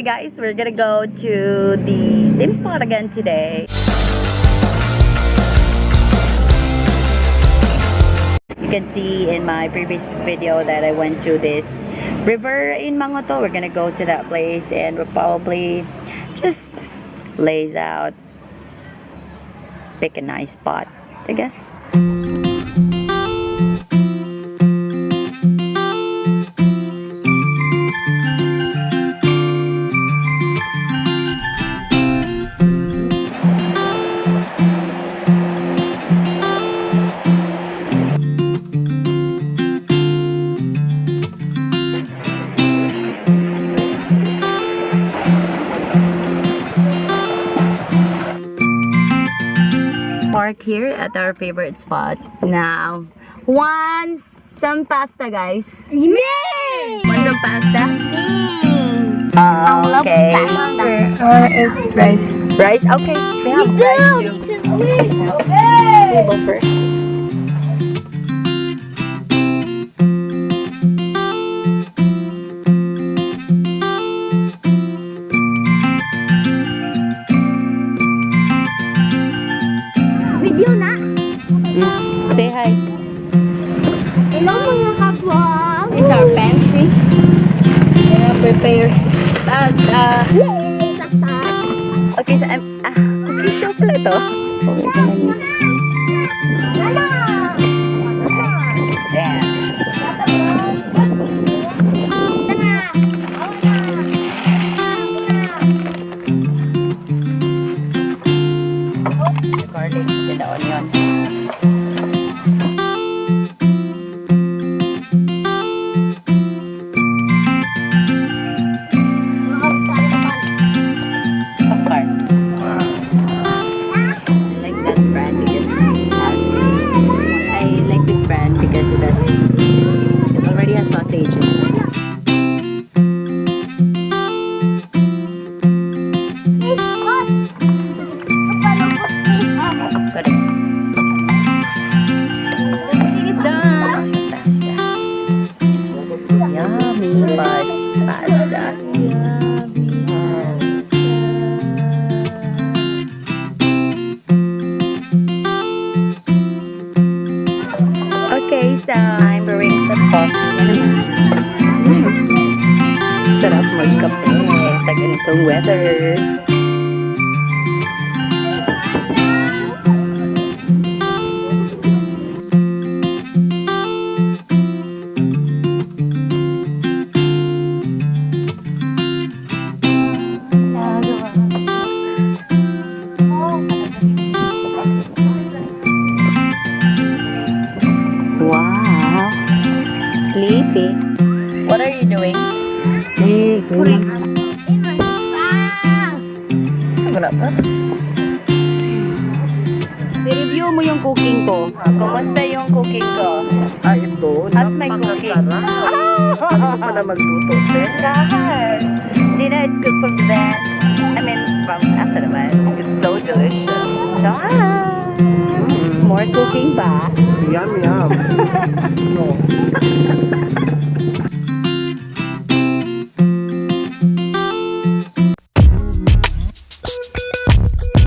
guys, we're gonna go to the same spot again today. You can see in my previous video that I went to this river in Mangoto. We're gonna go to that place and we'll probably just lays out, pick a nice spot, I guess. Park here at our favorite spot. Now, want some pasta, guys? Yay! Want some pasta? I love Okay. pasta. Rice. Rice? Okay. We have rice too. Okay. Go first. Video na. Say hi. Hello mga kabwag. This is our pantry. We're gonna prepare pasta. Yay! Pasta. Okay, so okay, show pala to. Oh, we're gonna need. Damn. The garlic and the onion. Popcorn. I like that brand because it has. I like this brand because it already has sausage in it. Got it. It's done. Pasta. Yummy pasta. Okay, so I'm brewing some coffee. Sarap magkape sa ganitong weather. Wow, sleepy. What are you doing? I-review mo yung cooking ko. Kumusta yung cooking ko? Ito, How's my cooking? Ano pa na magluto, sir? Char! Gina, it's good from the I mean, from asa naman. It's so delicious. Char! More cooking ba? Yum, yum.